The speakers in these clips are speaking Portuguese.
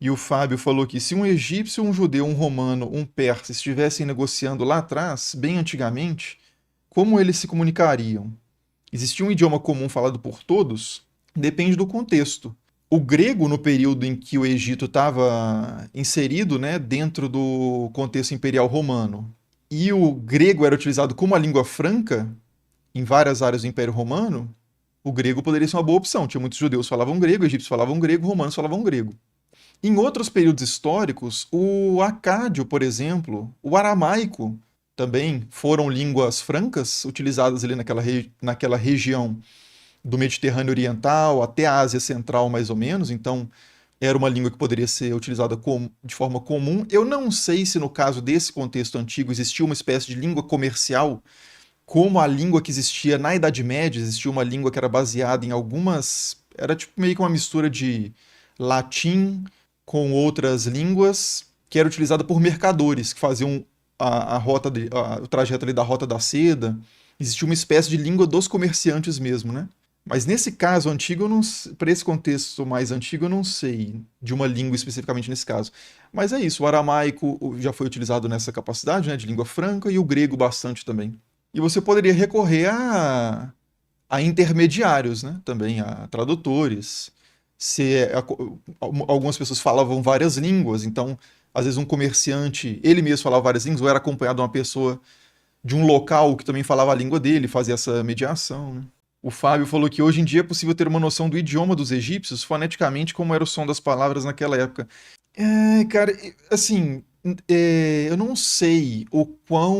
E o Fábio falou que se um egípcio, um judeu, um romano, um persa estivessem negociando lá atrás, bem antigamente, como eles se comunicariam? Existia um idioma comum falado por todos? Depende do contexto. O grego, no período em que o Egito estava inserido, né, dentro do contexto imperial romano, e o grego era utilizado como a língua franca em várias áreas do Império Romano, o grego poderia ser uma boa opção. Tinha muitos judeus que falavam grego, egípcios falavam grego, romanos falavam grego. Em outros períodos históricos, o acádio, por exemplo, o aramaico, também foram línguas francas utilizadas ali naquela região do Mediterrâneo Oriental até a Ásia Central, mais ou menos. Então, era uma língua que poderia ser utilizada de forma comum. Eu não sei se no caso desse contexto antigo existia uma espécie de língua comercial, como a língua que existia na Idade Média. Existia uma língua que era baseada em algumas. Era tipo meio que uma mistura de latim com outras línguas, que era utilizada por mercadores que faziam o trajeto ali da Rota da Seda. Existia uma espécie de língua dos comerciantes mesmo, né? Mas nesse caso antigo, para esse contexto mais antigo, eu não sei de uma língua especificamente nesse caso. Mas é isso, o aramaico já foi utilizado nessa capacidade, né, de língua franca, e o grego bastante também. E você poderia recorrer a intermediários, né, também, a tradutores. Algumas pessoas falavam várias línguas, então, às vezes um comerciante, ele mesmo falava várias línguas, ou era acompanhado de uma pessoa de um local que também falava a língua dele, fazia essa mediação, né? O Fábio falou que hoje em dia é possível ter uma noção do idioma dos egípcios, foneticamente, como era o som das palavras naquela época. Cara, assim, eu não sei qual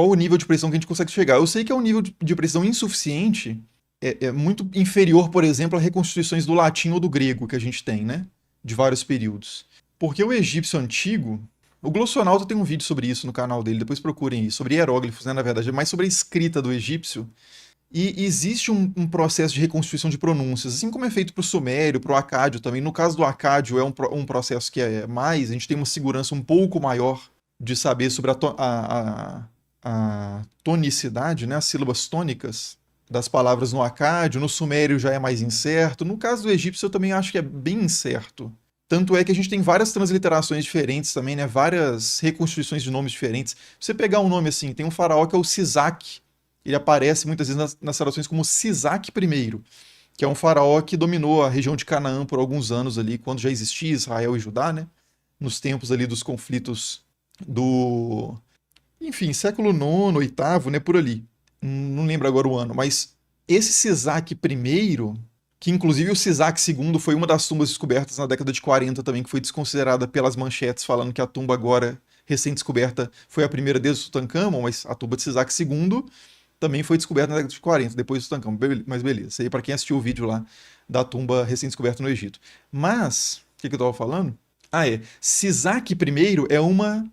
o nível de precisão que a gente consegue chegar. Eu sei que é um nível de precisão insuficiente, é muito inferior, por exemplo, a reconstituições do latim ou do grego que a gente tem, né? De vários períodos. Porque o egípcio antigo, o Glossionauta tem um vídeo sobre isso no canal dele, depois procurem isso, sobre hieróglifos, né, na verdade, é mais sobre a escrita do egípcio. E existe um processo de reconstituição de pronúncias, assim como é feito para o sumério, para o acádio também. No caso do acádio, é um processo que é mais, a gente tem uma segurança um pouco maior de saber sobre a tonicidade, né, as sílabas tônicas das palavras no acádio. No sumério já é mais incerto. No caso do egípcio, eu também acho que é bem incerto. Tanto é que a gente tem várias transliterações diferentes também, né? Várias reconstituições de nomes diferentes. Se você pegar um nome assim, tem um faraó que é o Sisaque. Ele aparece muitas vezes nas traduções como Sisaque I, que é um faraó que dominou a região de Canaã por alguns anos ali, quando já existia Israel e Judá, né? Nos tempos ali dos conflitos do, enfim, século nono, oitavo, né? Por ali. Não lembro agora o ano, mas esse Sisaque I, que inclusive o Sisaque II foi uma das tumbas descobertas na década de 40 também, que foi desconsiderada pelas manchetes, falando que a tumba agora recém-descoberta foi a primeira desde o Tutankhamon, mas a tumba de Sisaque II também foi descoberta na década de 40, depois do Tutankhamon. Mas beleza, isso aí para quem assistiu o vídeo lá da tumba recém-descoberta no Egito. Mas, o que eu tava falando? Sisaque I é uma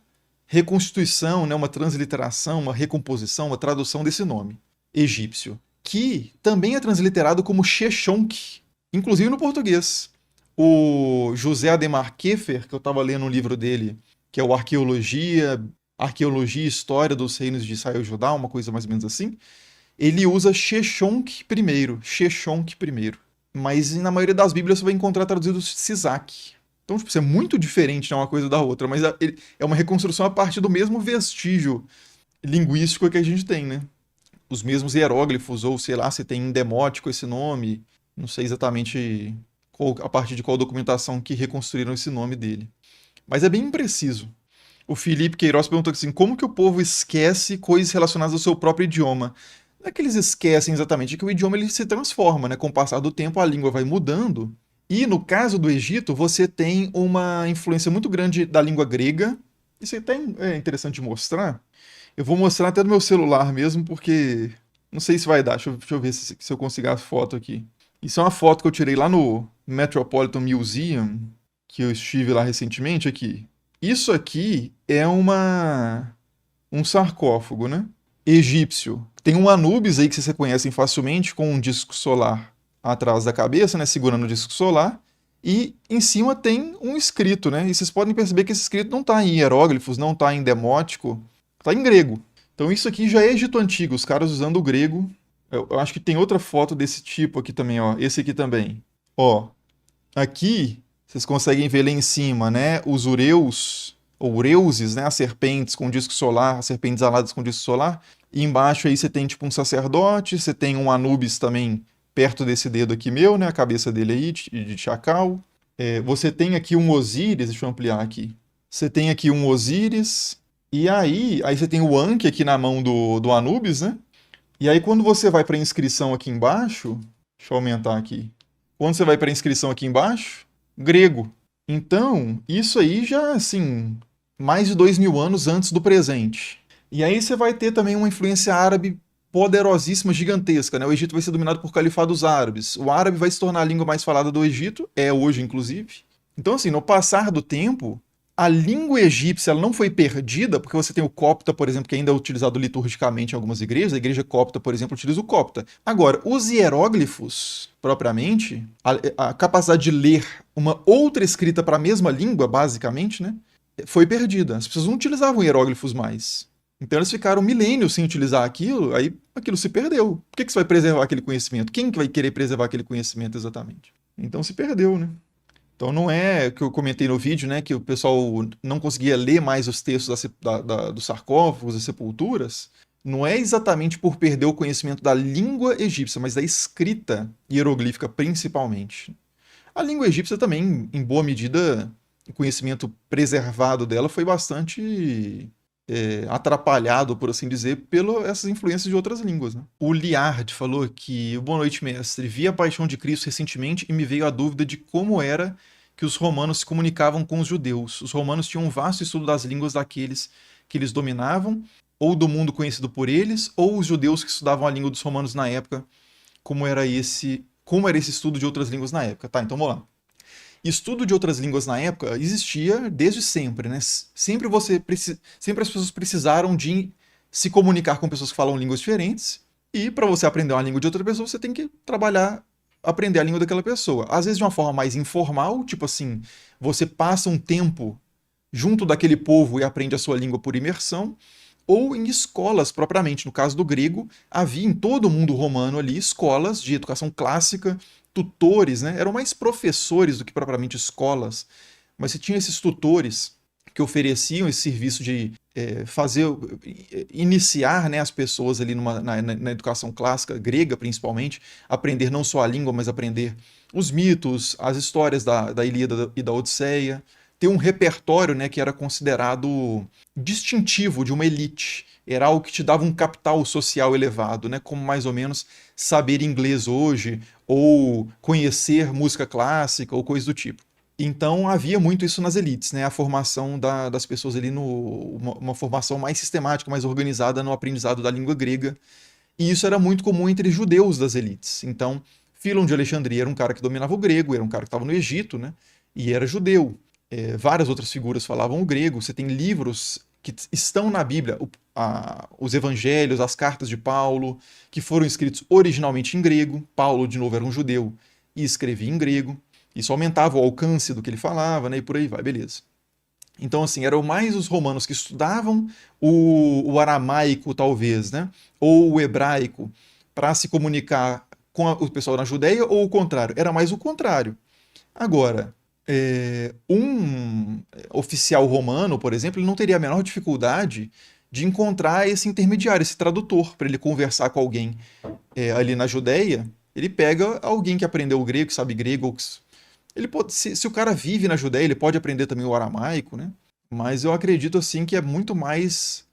reconstituição, né, uma transliteração, uma recomposição, uma tradução desse nome egípcio, que também é transliterado como Sheshonq, inclusive no português. O José Ademar Keffer, que eu estava lendo um livro dele, que é o Arqueologia e História dos Reinos de Israel e Judá, uma coisa mais ou menos assim, ele usa Sheshonq primeiro, Sheshonq primeiro. Mas na maioria das Bíblias você vai encontrar traduzido Sisaque. Então, tipo, isso é muito diferente, né, uma coisa da outra, mas é uma reconstrução a partir do mesmo vestígio linguístico que a gente tem, né? Os mesmos hieróglifos, ou sei lá, se tem em demótico esse nome, não sei exatamente a partir de qual documentação que reconstruíram esse nome dele. Mas é bem impreciso. O Felipe Queiroz perguntou assim: como que o povo esquece coisas relacionadas ao seu próprio idioma? Não é que eles esquecem exatamente, é que o idioma ele se transforma, né? Com o passar do tempo, a língua vai mudando. E no caso do Egito, você tem uma influência muito grande da língua grega. Isso até é interessante de mostrar. Eu vou mostrar até no meu celular mesmo, porque não sei se vai dar. Deixa eu ver se eu consigo a foto aqui. Isso é uma foto que eu tirei lá no Metropolitan Museum, que eu estive lá recentemente aqui. Isso aqui é um sarcófago, né? Egípcio. Tem um Anubis aí que vocês conhecem facilmente, com um disco solar atrás da cabeça, né? Segurando o disco solar. E em cima tem um escrito, né? E vocês podem perceber que esse escrito não está em hieróglifos, não está em demótico, está em grego. Então isso aqui já é Egito Antigo, os caras usando o grego. Eu acho que tem outra foto desse tipo aqui também, ó. Esse aqui também. Ó, aqui Vocês conseguem ver lá em cima, né? Os ureus, ou ureuses, né? As serpentes com disco solar, as serpentes aladas com disco solar. E embaixo aí você tem tipo um sacerdote, você tem um Anubis também perto desse dedo aqui meu, né? A cabeça dele aí, de chacal. Você tem aqui um Osíris, deixa eu ampliar aqui. Você tem aqui um Osíris, e aí você tem o Anki aqui na mão do Anubis, né? E aí quando você vai para a inscrição aqui embaixo, deixa eu aumentar aqui. Quando você vai para a inscrição aqui embaixo, grego. Então, isso aí já, assim, mais de 2000 anos antes do presente. E aí você vai ter também uma influência árabe poderosíssima, gigantesca, né? O Egito vai ser dominado por califados árabes. O árabe vai se tornar a língua mais falada do Egito, é hoje, inclusive. Então, assim, no passar do tempo, a língua egípcia ela não foi perdida, porque você tem o copta, por exemplo, que ainda é utilizado liturgicamente em algumas igrejas. A igreja copta, por exemplo, utiliza o copta. Agora, os hieróglifos, propriamente, a capacidade de ler uma outra escrita para a mesma língua, basicamente, né, foi perdida. As pessoas não utilizavam hieróglifos mais. Então eles ficaram milênios sem utilizar aquilo, aí aquilo se perdeu. Por que você vai preservar aquele conhecimento? Quem que vai querer preservar aquele conhecimento exatamente? Então se perdeu, né? Então não é o que eu comentei no vídeo, né, que o pessoal não conseguia ler mais os textos dos sarcófagos, das sepulturas, não é exatamente por perder o conhecimento da língua egípcia, mas da escrita hieroglífica principalmente. A língua egípcia também, em boa medida, o conhecimento preservado dela foi bastante atrapalhado, por assim dizer, pelas essas influências de outras línguas. Né? O Liard falou que, boa noite, mestre, vi a Paixão de Cristo recentemente e me veio a dúvida de como era que os romanos se comunicavam com os judeus. Os romanos tinham um vasto estudo das línguas daqueles que eles dominavam, ou do mundo conhecido por eles, ou os judeus que estudavam a língua dos romanos na época, como era esse estudo de outras línguas na época. Tá, então vamos lá. Estudo de outras línguas na época existia desde sempre, né? Sempre as pessoas precisaram de se comunicar com pessoas que falam línguas diferentes, e para você aprender uma língua de outra pessoa, você tem que aprender a língua daquela pessoa. Às vezes de uma forma mais informal, tipo assim, você passa um tempo junto daquele povo e aprende a sua língua por imersão, ou em escolas propriamente. No caso do grego, havia em todo o mundo romano ali escolas de educação clássica, tutores, né? Eram mais professores do que propriamente escolas, mas você tinha esses tutores que ofereciam esse serviço de iniciar, né, as pessoas ali na educação clássica, grega principalmente, aprender não só a língua, mas aprender os mitos, as histórias da Ilíada e da Odisseia, ter um repertório, né, que era considerado distintivo de uma elite. Era algo que te dava um capital social elevado, né, como mais ou menos saber inglês hoje, ou conhecer música clássica, ou coisa do tipo. Então havia muito isso nas elites, né? A formação das pessoas ali, uma formação mais sistemática, mais organizada no aprendizado da língua grega. E isso era muito comum entre judeus das elites. Então, Fílon de Alexandria era um cara que dominava o grego, era um cara que estava no Egito, né? E era judeu. Várias outras figuras falavam o grego. Você tem livros que estão na Bíblia, os evangelhos, as cartas de Paulo, que foram escritos originalmente em grego. Paulo, de novo, era um judeu e escrevia em grego. Isso aumentava o alcance do que ele falava, né? E por aí vai, beleza. Então, assim, eram mais os romanos que estudavam o aramaico, talvez, né? Ou o hebraico, para se comunicar com o pessoal na Judéia, ou o contrário? Era mais o contrário. Agora, um oficial romano, por exemplo, ele não teria a menor dificuldade de encontrar esse intermediário, esse tradutor, para ele conversar com alguém ali na Judéia. Ele pega alguém que aprendeu o grego, que sabe grego, ou ele pode, se o cara vive na Judéia, ele pode aprender também o aramaico, né? Mas eu acredito assim que é muito mais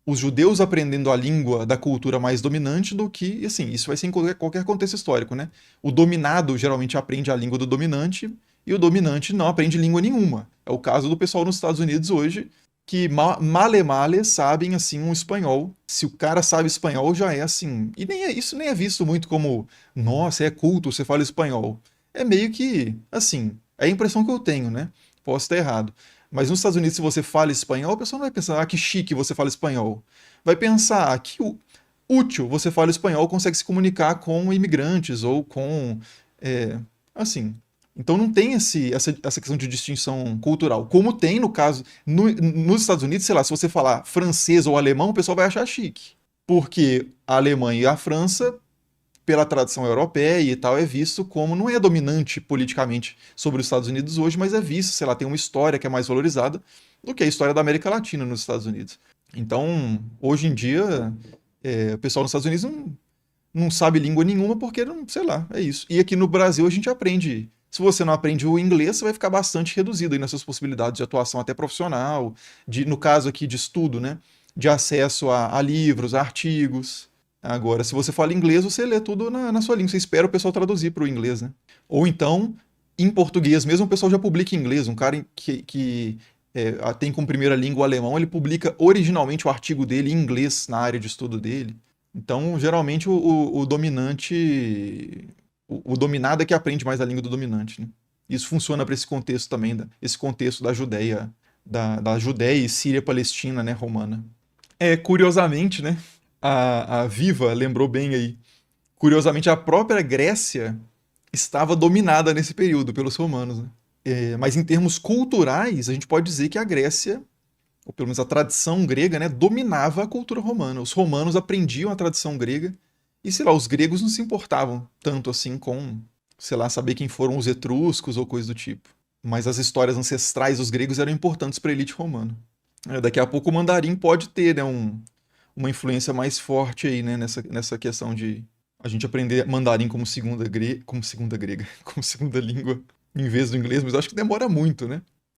os judeus aprendendo a língua da cultura mais dominante do que, assim, isso vai ser em qualquer contexto histórico, né? O dominado geralmente aprende a língua do dominante e o dominante não aprende língua nenhuma. É o caso do pessoal nos Estados Unidos hoje, que male sabem, assim, um espanhol. Se o cara sabe espanhol, já é assim. E isso nem é visto muito como, nossa, é culto, você fala espanhol. É meio que, assim, é a impressão que eu tenho, né? Posso estar errado. Mas nos Estados Unidos, se você fala espanhol, o pessoal não vai pensar, que chique você fala espanhol. Vai pensar que útil você fala espanhol, consegue se comunicar com imigrantes ou com. Assim. Então não tem essa questão de distinção cultural. Como tem, no caso, nos Estados Unidos, sei lá, se você falar francês ou alemão, o pessoal vai achar chique. Porque a Alemanha e a França pela tradição europeia e tal, é visto como não é dominante politicamente sobre os Estados Unidos hoje, mas é visto, sei lá, tem uma história que é mais valorizada do que a história da América Latina nos Estados Unidos. Então, hoje em dia, o pessoal nos Estados Unidos não sabe língua nenhuma porque, não, sei lá, é isso. E aqui no Brasil a gente aprende. Se você não aprende o inglês, você vai ficar bastante reduzido aí nas suas possibilidades de atuação até profissional, no caso aqui de estudo, né? De acesso a livros, a artigos. Agora, se você fala inglês, você lê tudo na sua língua. Você espera o pessoal traduzir para o inglês, né? Ou então, em português mesmo, o pessoal já publica em inglês. Um cara que tem como primeira língua o alemão, ele publica originalmente o artigo dele em inglês na área de estudo dele. Então, geralmente, o dominante. O dominado é que aprende mais a língua do dominante, né? Isso funciona para esse contexto também, esse contexto da Judéia, da Judéia e Síria-Palestina, né, romana. Curiosamente, né? A Viva lembrou bem aí. Curiosamente, a própria Grécia estava dominada nesse período pelos romanos, né? Mas em termos culturais, a gente pode dizer que a Grécia, ou pelo menos a tradição grega, né, dominava a cultura romana. Os romanos aprendiam a tradição grega e, sei lá, os gregos não se importavam tanto assim com, sei lá, saber quem foram os etruscos ou coisa do tipo. Mas as histórias ancestrais dos gregos eram importantes para a elite romana. Daqui a pouco o mandarim pode ter, né, uma influência mais forte aí, né, nessa questão de a gente aprender mandarim como segunda grega, como segunda língua, em vez do inglês, mas eu acho que demora muito, né?